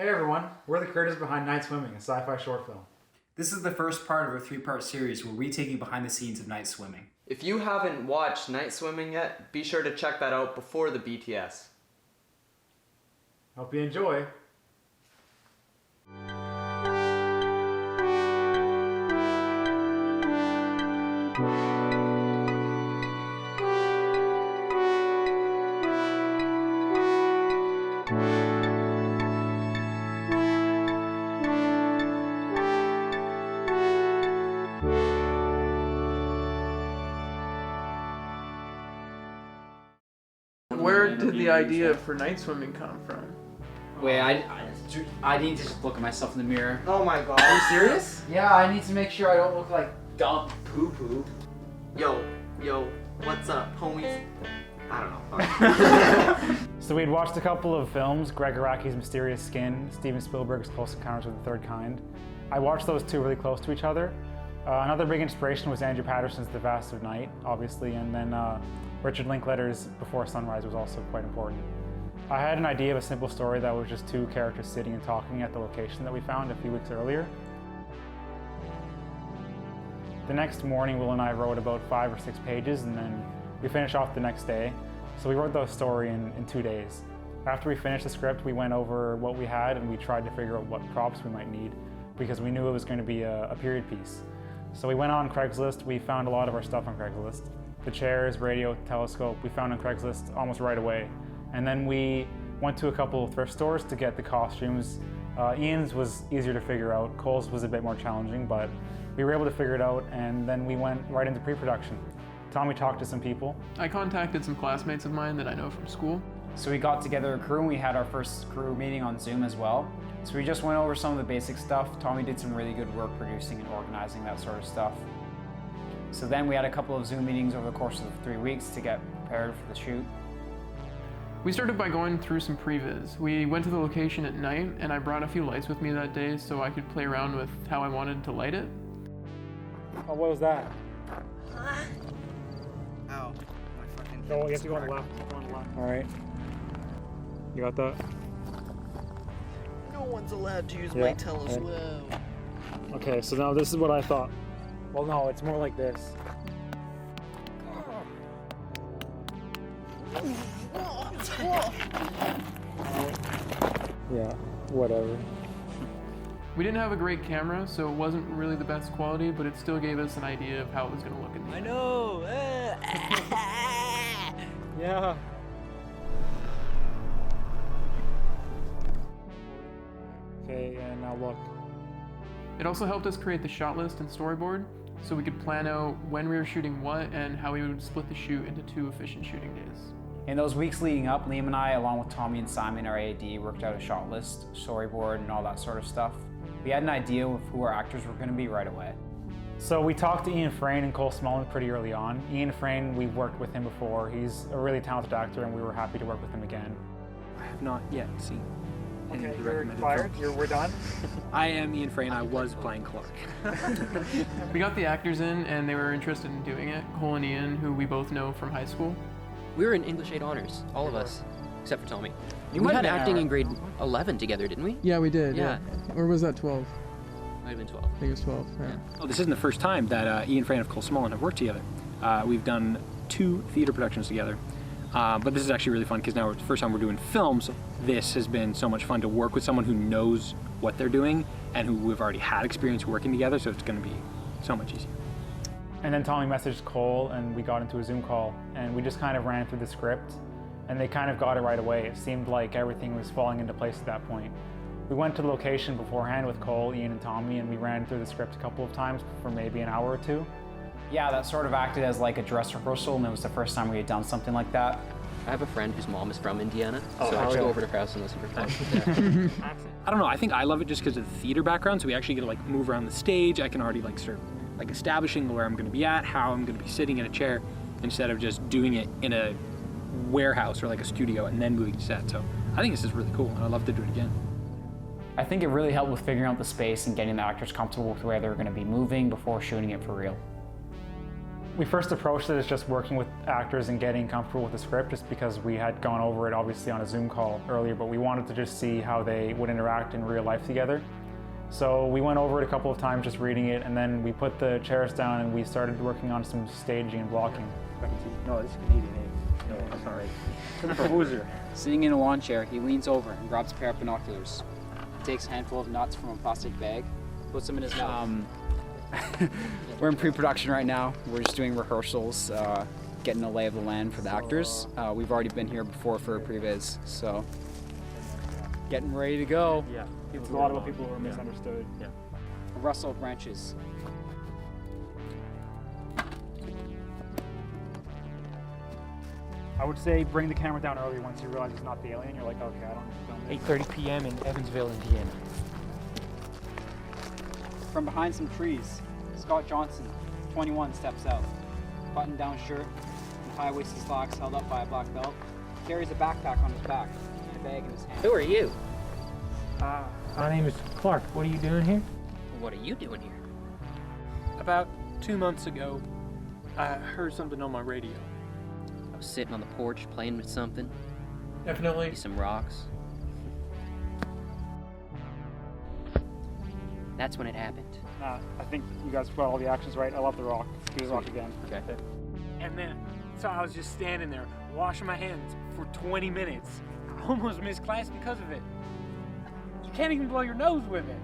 Hey everyone, we're the creators behind Nightswimming, a sci-fi short film. This is the first part of a 3-part series where we take you behind the scenes of night swimming. If you haven't watched Nightswimming yet, be sure to check that out before the BTS. Hope you enjoy. Where did the idea for night swimming come from? Wait, I need to just look at myself in the mirror. Oh my god. Are you serious? Yeah, I need to make sure I don't look like dumb poo-poo. Yo, what's up, homies? I don't know. So we'd watched a couple of films, Greg Araki's Mysterious Skin, Steven Spielberg's Close Encounters of the Third Kind. I watched those two really close to each other. Another big inspiration was Andrew Patterson's The Vast of Night, obviously, and then Richard Linklater's Before Sunrise was also quite important. I had an idea of a simple story that was just two characters sitting and talking at the location that we found a few weeks earlier. The next morning, Will and I wrote about 5 or 6 pages, and then we finished off the next day. So we wrote the story in 2 days. After we finished the script, we went over what we had and we tried to figure out what props we might need because we knew it was going to be a period piece. So we went on Craigslist. We found a lot of our stuff on Craigslist. The chairs, radio, telescope, we found on Craigslist almost right away. And then we went to a couple of thrift stores to get the costumes. Ian's was easier to figure out. Cole's was a bit more challenging, but we were able to figure it out, and then we went right into pre-production. Tommy talked to some people. I contacted some classmates of mine that I know from school. So we got together a crew and we had our first crew meeting on Zoom as well. So we just went over some of the basic stuff. Tommy did some really good work producing and organizing that sort of stuff. So then we had a couple of Zoom meetings over the course of 3 weeks to get prepared for the shoot. We started by going through some previs. We went to the location at night and I brought a few lights with me that day so I could play around with how I wanted to light it. Oh, what was that? Ow. My fucking Oh, you have to go on the left. Go on the left. All right. You got that? No one's allowed to use Yeah, my telescope. Okay, so now this is what I thought. Well, no, it's more like this. Yeah, whatever. We didn't have a great camera, so it wasn't really the best quality, but it still gave us an idea of how it was going to look in the end. I know. Yeah. Okay, and now look. It also helped us create the shot list and storyboard, so we could plan out when we were shooting what and how we would split the shoot into 2 efficient shooting days. In those weeks leading up, Liam and I, along with Tommy and Simon, our AD, worked out a shot list, storyboard, and all that sort of stuff. We had an idea of who our actors were going to be right away. So we talked to Ian Frayne and Cole Smullen pretty early on. Ian Frayne, we've worked with him before. He's a really talented actor, and we were happy to work with him again. I have not yet seen any Okay, of the you're recommended fired. films. We're done. I am Ian Frayne. I was playing Clark. We got the actors in and they were interested in doing it. Cole and Ian, who we both know from high school. We were in English 8 honors, all of us, except for Tommy. You We might had have been acting our- in grade 11 together, didn't we? Yeah, we did. Yeah. Or was that 12? Might have been 12. I think it was 12. Yeah. Oh, this isn't the first time that Ian Frayne of Cole Smullen have worked together. We've done 2 theater productions together. But this is actually really fun because now it's the first time we're doing film, so this has been so much fun to work with someone who knows what they're doing and who we've already had experience working together, so it's going to be so much easier. And then Tommy messaged Cole, and we got into a Zoom call, and we just kind of ran through the script, and they kind of got it right away. It seemed like everything was falling into place at that point. We went to the location beforehand with Cole, Ian, and Tommy, and we ran through the script a couple of times for maybe an hour or 2. Yeah, that sort of acted as like a dress rehearsal, and it was the first time we had done something like that. I have a friend whose mom is from Indiana, so I okay. just go over to her house and listen for fun. I don't know, I think I love it just because of the theater background, so we actually get to like move around the stage. I can already like start like establishing where I'm going to be at, how I'm going to be sitting in a chair, instead of just doing it in a warehouse or like a studio and then moving to set. So I think this is really cool, and I'd love to do it again. I think it really helped with figuring out the space and getting the actors comfortable with where they were going to be moving before shooting it for real. We first approached it as just working with actors and getting comfortable with the script, just because we had gone over it obviously on a Zoom call earlier, but we wanted to just see how they would interact in real life together. So we went over it a couple of times just reading it, and then we put the chairs down and we started working on some staging and blocking. No, this is Canadian. No, that's not right. For Hoser. Sitting in a lawn chair, he leans over and grabs a pair of binoculars. He takes a handful of nuts from a plastic bag, puts them in his mouth. We're in pre-production right now. We're just doing rehearsals, getting a lay of the land for the actors. We've already been here before for a previs, so getting ready to go. Yeah. It's a lot about people who are misunderstood. Yeah. A rustle of branches. I would say bring the camera down early once you realize it's not the alien. You're like, okay, I don't need to film this. 8:30 p.m. in Evansville, Indiana. From behind some trees, Scott Johnson, 21, steps out. Button-down shirt and high-waisted slacks held up by a black belt. He carries a backpack on his back and a bag in his hand. Who are you? My name is Clark. What are you doing here? What are you doing here? About 2 months ago, I heard something on my radio. I was sitting on the porch playing with something. Definitely. Maybe some rocks. That's when it happened. I think you guys got all the actions right. I love the rock. Do the rock again. Okay. And then, so I was just standing there, washing my hands for 20 minutes. I almost missed class because of it. You can't even blow your nose with it.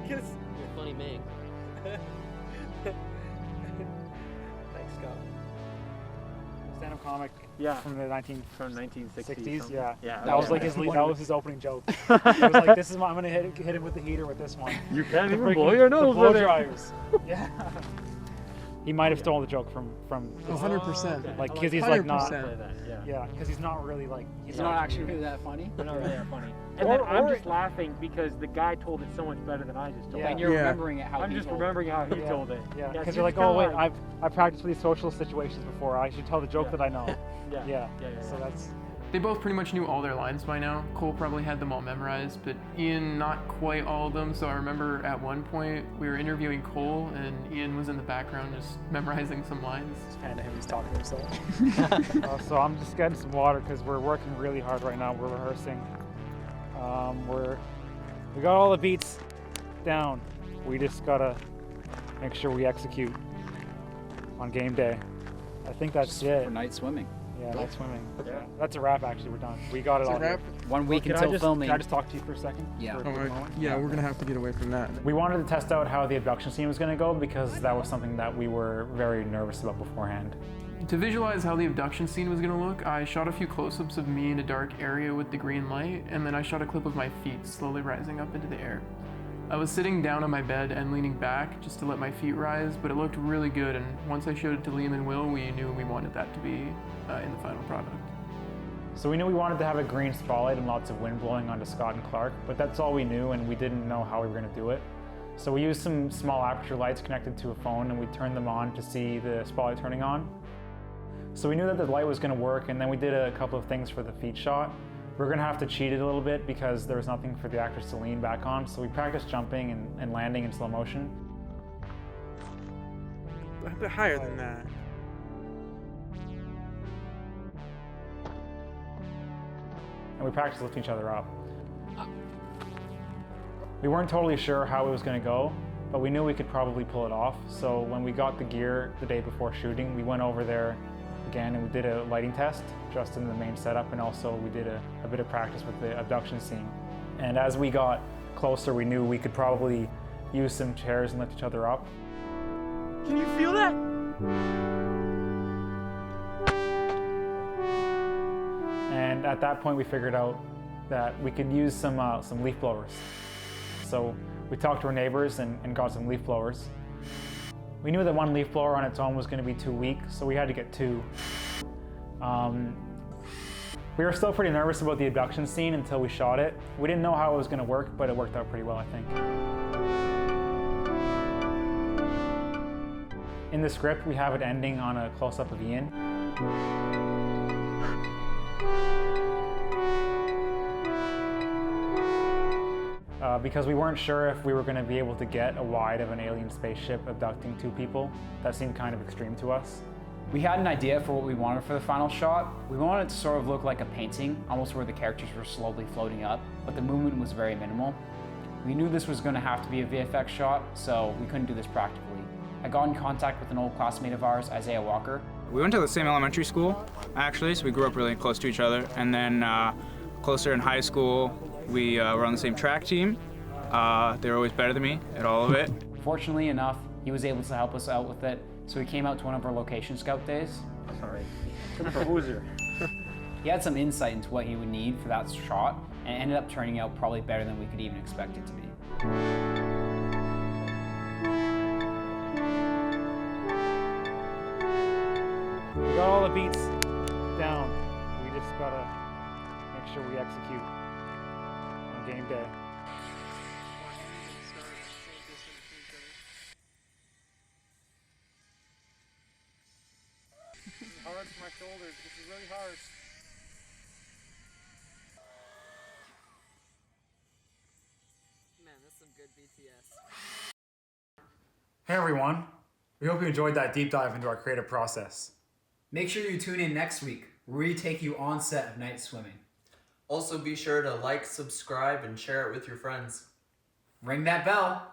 You're a funny man. Thanks, Scott. Stand-up comic. Yeah. From the 1960s. 60s. Yeah. Yeah. That was like that was his opening joke. It was like, this is I'm gonna hit him with the heater with this one. You can't The even freaking- blow your the nose blow with it. dryers. Yeah. He might have stolen the joke from 100%. like because he's like not. 100%. Yeah, because he's not really like He's not actually really that funny. They're not really that funny. And then I'm just laughing because the guy told it so much better than I just told Yeah. And you're Yeah. remembering it how I'm he just told it. remembering how he Yeah. told it. Yeah, so because you're like, kinda oh wait, I've practiced for these social situations before. I should tell the joke Yeah. that I know. Yeah. So that's They both pretty much knew all their lines by now. Cole probably had them all memorized, but Ian not quite all of them. So I remember at one point we were interviewing Cole and Ian was in the background just memorizing some lines. kind of him. He's talking to himself. So I'm just getting some water because we're working really hard right now. We're rehearsing. We got all the beats down. We just gotta make sure we execute on game day. I think that's it. For night swimming. Yeah, night swimming. Yeah. That's a wrap. Actually, we're done. We got it all. wrap? 1 week Can I until just- filming. Can I just talk to you for a second? Yeah. For a quick moment? Yeah, we're gonna have to get away from that. We wanted to test out how the abduction scene was going to go because that was something that we were very nervous about beforehand. To visualize how the abduction scene was gonna look, I shot a few close-ups of me in a dark area with the green light, and then I shot a clip of my feet slowly rising up into the air. I was sitting down on my bed and leaning back just to let my feet rise, but it looked really good, and once I showed it to Liam and Will, we knew we wanted that to be in the final product. So we knew we wanted to have a green spotlight and lots of wind blowing onto Scott and Clark, but that's all we knew and we didn't know how we were going to do it. So we used some small aperture lights connected to a phone and we turned them on to see the spotlight turning on. So we knew that the light was going to work, and then we did a couple of things for the feet shot. We're going to have to cheat it a little bit because there was nothing for the actors to lean back on, so we practiced jumping and landing in slow motion. A bit higher than that. And we practiced lifting each other up. We weren't totally sure how it was going to go, but we knew we could probably pull it off. So when we got the gear the day before shooting, we went over there again and we did a lighting test just in the main setup, and also we did a bit of practice with the abduction scene. And as we got closer, we knew we could probably use some chairs and lift each other up. Can you feel that? And at that point, we figured out that we could use some leaf blowers. So we talked to our neighbors and got some leaf blowers. We knew that one leaf blower on its own was going to be too weak, so we had to get two. We were still pretty nervous about the abduction scene until we shot it. We didn't know how it was going to work, but it worked out pretty well, I think. In the script, we have it ending on a close-up of Ian. because we weren't sure if we were going to be able to get a wide of an alien spaceship abducting 2 people. That seemed kind of extreme to us. We had an idea for what we wanted for the final shot. We wanted it to sort of look like a painting, almost where the characters were slowly floating up, but the movement was very minimal. We knew this was going to have to be a VFX shot, so we couldn't do this practically. I got in contact with an old classmate of ours, Isaiah Walker. We went to the same elementary school, actually, so we grew up really close to each other. And then closer in high school, we were on the same track team. They were always better than me at all of it. Fortunately enough, he was able to help us out with it, so he came out to one of our location scout days. Sorry. Hoser. He had some insight into what he would need for that shot, and it ended up turning out probably better than we could even expect it to be. We got all the beats down. We just gotta make sure we execute on game day. This is hard for my shoulders. This is really hard. Man, that's some good BTS. Hey everyone. We hope you enjoyed that deep dive into our creative process. Make sure you tune in next week, where we take you on set of Nightswimming. Also, be sure to like, subscribe, and share it with your friends. Ring that bell.